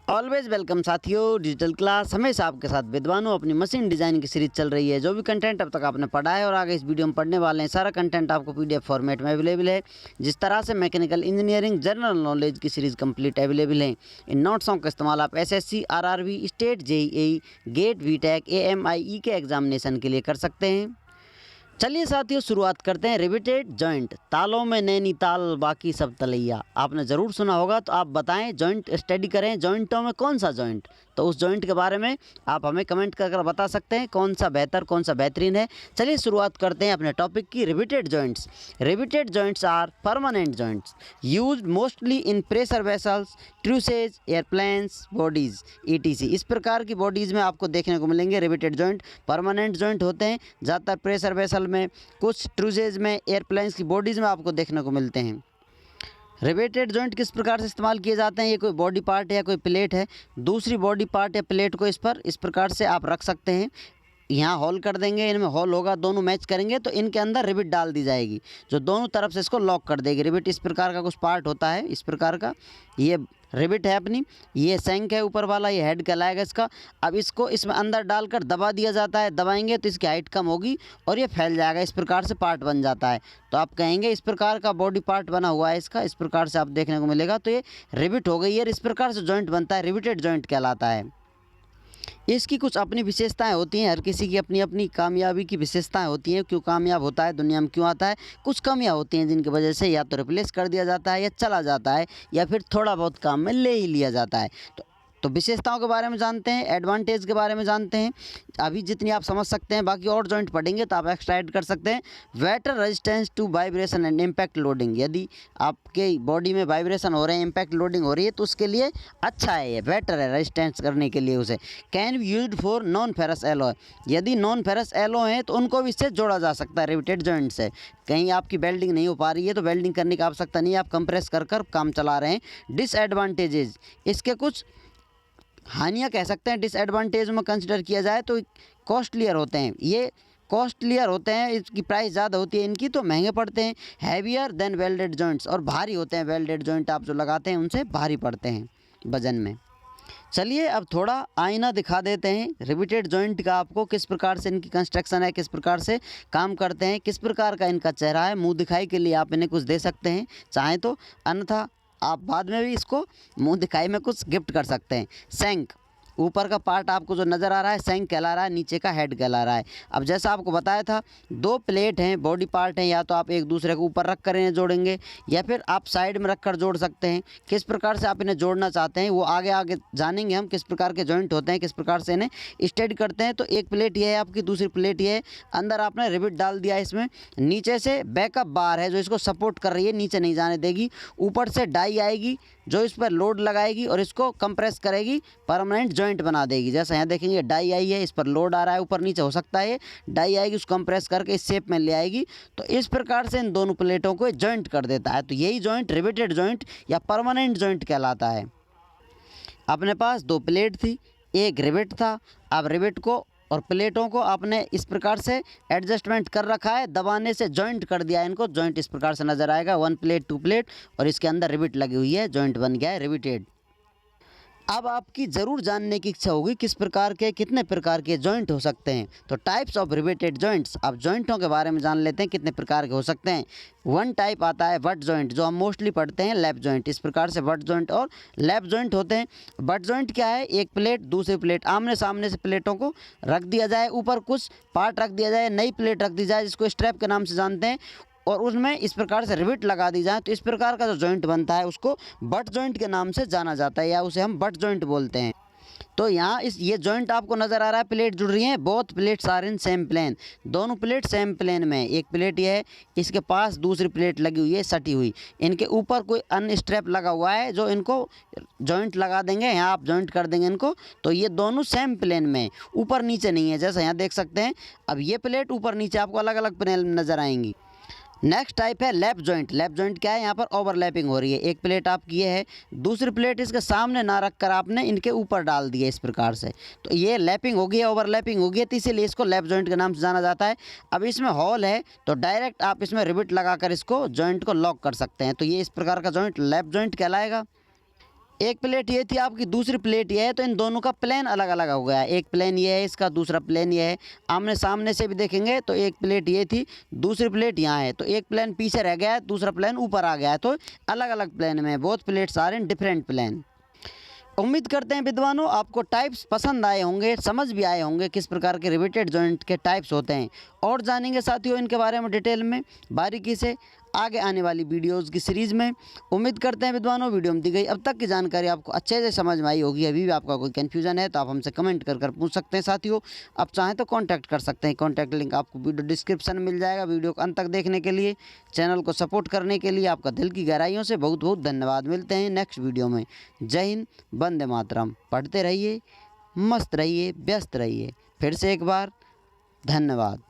Always welcome साथियों। Digital class हमेशा आपके साथ विद्वानों अपनी मशीन डिज़ाइन की सीरीज चल रही है। जो भी कंटेंट अब तक आपने पढ़ा है और आगे इस वीडियो में पढ़ने वाले हैं, सारा कंटेंट आपको पीडीएफ फॉर्मेट में अवेलेबल है। जिस तरह से मैकेनिकल इंजीनियरिंग जनरल नॉलेज की सीरीज़ कंप्लीट अवेलेबल है। इन नोट्सों का इस्तेमाल आप SSC, RRB, state, JEE, GATE, वीटेक, एएमआईई के एग्जामिनेशन के लिए कर सकते हैं। चलिए साथियों, शुरुआत करते हैं। रिवेटेड जॉइंट, तालों में नैनीताल बाकी सब तलैया, आपने ज़रूर सुना होगा। तो आप बताएं, जॉइंट स्टडी करें, जॉइंटों में कौन सा जॉइंट, तो उस जॉइंट के बारे में आप हमें कमेंट कर बता सकते हैं कौन सा बेहतर, कौन सा बेहतरीन है। चलिए शुरुआत करते हैं अपने टॉपिक की। Riveted joints. Riveted joints are permanent joints used mostly in pressure vessels, trusses, airplanes, bodies, etc. इस प्रकार की बॉडीज़ में आपको देखने को मिलेंगे रिवेटेड जॉइंट। परमानेंट जॉइंट होते हैं ज़्यादातर प्रेशर वेसल में, कुछ ट्रूसेज में, एयरप्लेन्स की बॉडीज़ में आपको देखने को मिलते हैं। रिवेटेड जॉइंट किस प्रकार से इस्तेमाल किए जाते हैं? ये कोई बॉडी पार्ट है या कोई प्लेट है, दूसरी बॉडी पार्ट या प्लेट को इस प्रकार से आप रख सकते हैं। यहाँ होल कर देंगे, इनमें होल होगा, दोनों मैच करेंगे तो इनके अंदर रिवेट डाल दी जाएगी जो दोनों तरफ से इसको लॉक कर देगी। रिवेट इस प्रकार का कुछ पार्ट होता है, इस प्रकार का ये रिवेट है अपनी। ये सैंक है ऊपर वाला, ये हेड कहलाएगा इसका। अब इसको इसमें अंदर डालकर दबा दिया जाता है, दबाएंगे तो इसकी हाइट कम होगी और ये फैल जाएगा, इस प्रकार से पार्ट बन जाता है। तो आप कहेंगे इस प्रकार का बॉडी पार्ट बना हुआ है इसका, इस प्रकार से आप देखने को मिलेगा। तो ये रिवेट हो गई है, इस प्रकार से जॉइंट बनता है, रिवेटेड जॉइंट कहलाता है। इसकी कुछ अपनी विशेषताएं होती हैं, हर किसी की अपनी अपनी कामयाबी की विशेषताएं होती हैं। क्यों कामयाब होता है, दुनिया में क्यों आता है, कुछ कमियां होती हैं जिनकी वजह से या तो रिप्लेस कर दिया जाता है, या चला जाता है, या फिर थोड़ा बहुत काम में ले ही लिया जाता है। तो विशेषताओं के बारे में जानते हैं, एडवांटेज के बारे में जानते हैं। अभी जितनी आप समझ सकते हैं, बाकी और जॉइंट पढ़ेंगे तो आप एक्स्ट्रा ऐड कर सकते हैं। Better resistance to vibration and impact loading, यदि आपके बॉडी में वाइब्रेशन हो रहे हैं, इम्पैक्ट लोडिंग हो रही है, तो उसके लिए अच्छा है, ये बेटर है रेजिस्टेंस करने के लिए उसे। Can be used for non ferrous alloy, यदि नॉन फेरस एलॉय हैं तो उनको भी इससे जोड़ा जा सकता है रिवेटेड जॉइंट से। कहीं आपकी वेल्डिंग नहीं हो पा रही है तो वेल्डिंग करने की आवश्यकता नहीं है, आप कंप्रेस कर काम चला रहे हैं। डिसएडवांटेजेस, इसके कुछ हानियाँ कह सकते हैं डिसएडवांटेज में कंसिडर किया जाए तो कॉस्टलियर होते हैं, ये कॉस्टलियर होते हैं, इसकी प्राइस ज़्यादा होती है इनकी, तो महंगे पड़ते हैं। हैवियर देन वेल्डेड जॉइंट्स, और भारी होते हैं, वेल्डेड जॉइंट आप जो लगाते हैं उनसे भारी पड़ते हैं वजन में। चलिए अब थोड़ा आईना दिखा देते हैं रिवेटेड जॉइंट का आपको, किस प्रकार से इनकी कंस्ट्रक्शन है, किस प्रकार से काम करते हैं, किस प्रकार का इनका चेहरा है। मुंह दिखाई के लिए आप इन्हें कुछ दे सकते हैं चाहें तो, अन्यथा आप बाद में भी इसको मुंह दिखाई में कुछ गिफ्ट कर सकते हैं। सैंक, ऊपर का पार्ट आपको जो नज़र आ रहा है सैंक कहला रहा है, नीचे का हेड कहला रहा है। अब जैसा आपको बताया था, दो प्लेट हैं, बॉडी पार्ट हैं, या तो आप एक दूसरे को ऊपर रख कर इन्हें जोड़ेंगे या फिर आप साइड में रख कर जोड़ सकते हैं। किस प्रकार से आप इन्हें जोड़ना चाहते हैं वो आगे आगे जानेंगे हम, किस प्रकार के जॉइंट होते हैं, किस प्रकार से इन्हें स्टडी करते हैं। तो एक प्लेट ये है आपकी, दूसरी प्लेट ये है, अंदर आपने रिवेट डाल दिया है इसमें। नीचे से बैकअप बार है जो इसको सपोर्ट कर रही है, नीचे नहीं जाने देगी। ऊपर से डाई आएगी जो इस पर लोड लगाएगी और इसको कंप्रेस करेगी, परमानेंट जॉइंट बना देगी। जैसा यहाँ देखेंगे डाई आई है, इस पर लोड आ रहा है, ऊपर नीचे हो सकता है, डाई आएगी उसको कंप्रेस करके इस शेप में ले आएगी। तो इस प्रकार से इन दोनों प्लेटों को जॉइंट कर देता है। तो यही जॉइंट रिवेटेड जॉइंट या परमानेंट जॉइंट कहलाता है। अपने पास दो प्लेट थी, एक रिवेट था। अब रिवेट को और प्लेटों को आपने इस प्रकार से एडजस्टमेंट कर रखा है, दबाने से जॉइंट कर दिया है इनको। जॉइंट इस प्रकार से नज़र आएगा, वन प्लेट, टू प्लेट, और इसके अंदर रिवेट लगी हुई है, जॉइंट बन गया है रिवेटेड। अब आपकी ज़रूर जानने की इच्छा होगी किस प्रकार के, कितने प्रकार के जॉइंट हो सकते हैं। तो टाइप्स ऑफ रिवेटेड जॉइंट्स, अब जॉइंटों के बारे में जान लेते हैं कितने प्रकार के हो सकते हैं। वन टाइप आता है बट जॉइंट, जो हम मोस्टली पढ़ते हैं लैप जॉइंट। इस प्रकार से बट जॉइंट और लैप जॉइंट होते हैं। बट जॉइंट क्या है, एक प्लेट दूसरी प्लेट आमने सामने से प्लेटों को रख दिया जाए, ऊपर कुछ पार्ट रख दिया जाए, नई प्लेट रख दी जाए जिसको स्ट्रैप के नाम से जानते हैं, और उसमें इस प्रकार से रिवेट लगा दी जाए। तो इस प्रकार का जो जॉइंट बनता है उसको बट जॉइंट के नाम से जाना जाता है, या उसे हम बट जॉइंट बोलते हैं। तो यहाँ ये जॉइंट आपको नज़र आ रहा है, प्लेट जुड़ रही हैं, both plates are in same plane, दोनों प्लेट सेम प्लेन में। एक प्लेट ये है, इसके पास दूसरी प्लेट लगी हुई है सटी हुई, इनके ऊपर कोई अन्य स्ट्रैप लगा हुआ है जो इनको जॉइंट लगा देंगे, यहाँ आप जॉइंट कर देंगे इनको। तो ये दोनों सेम प्लेन में, ऊपर नीचे नहीं है, जैसा यहाँ देख सकते हैं। अब ये प्लेट ऊपर नीचे आपको अलग अलग प्लेन में नज़र आएंगी। नेक्स्ट टाइप है लैप जॉइंट। लैप जॉइंट क्या है, यहाँ पर ओवरलैपिंग हो रही है, एक प्लेट आपकी ये है, दूसरी प्लेट इसके सामने ना रख कर आपने इनके ऊपर डाल दिया इस प्रकार से। तो ये लैपिंग हो गई है, ओवरलैपिंग हो गई है, तो इसीलिए इसको लैप जॉइंट के नाम से जाना जाता है। अब इसमें हॉल है तो डायरेक्ट आप इसमें रिवेट लगाकर इसको जॉइंट को लॉक कर सकते हैं। तो ये इस प्रकार का जॉइंट लैप जॉइंट कहलाएगा। एक प्लेट ये थी आपकी, दूसरी प्लेट ये है, तो इन दोनों का प्लेन अलग अलग हो गया है। एक प्लेन ये है इसका, दूसरा प्लेन ये है। आमने सामने से भी देखेंगे तो एक प्लेट ये थी, दूसरी प्लेट यहाँ है, तो एक प्लेन पीछे रह गया है, दूसरा प्लेन ऊपर आ गया है, तो अलग अलग प्लेन में, both plates are in different plane. उम्मीद करते हैं विद्वानों आपको टाइप्स पसंद आए होंगे, समझ भी आए होंगे किस प्रकार के रिवेटेड जॉइंट के टाइप्स होते हैं। और जानेंगे साथियों इनके बारे में डिटेल में, बारीकी से, आगे आने वाली वीडियोस की सीरीज़ में। उम्मीद करते हैं विद्वानों वीडियो में दी गई अब तक की जानकारी आपको अच्छे से समझ में आई होगी। अभी भी आपका कोई कन्फ्यूजन है तो आप हमसे कमेंट कर पूछ सकते हैं साथियों। आप चाहें तो कांटेक्ट कर सकते हैं, कांटेक्ट लिंक आपको वीडियो डिस्क्रिप्शन में मिल जाएगा। वीडियो को अंत तक देखने के लिए, चैनल को सपोर्ट करने के लिए आपका दिल की गहराइयों से बहुत बहुत धन्यवाद। मिलते हैं नेक्स्ट वीडियो में। जय हिंद, वंदे मातरम। पढ़ते रहिए, मस्त रहिए, व्यस्त रहिए। फिर से एक बार धन्यवाद।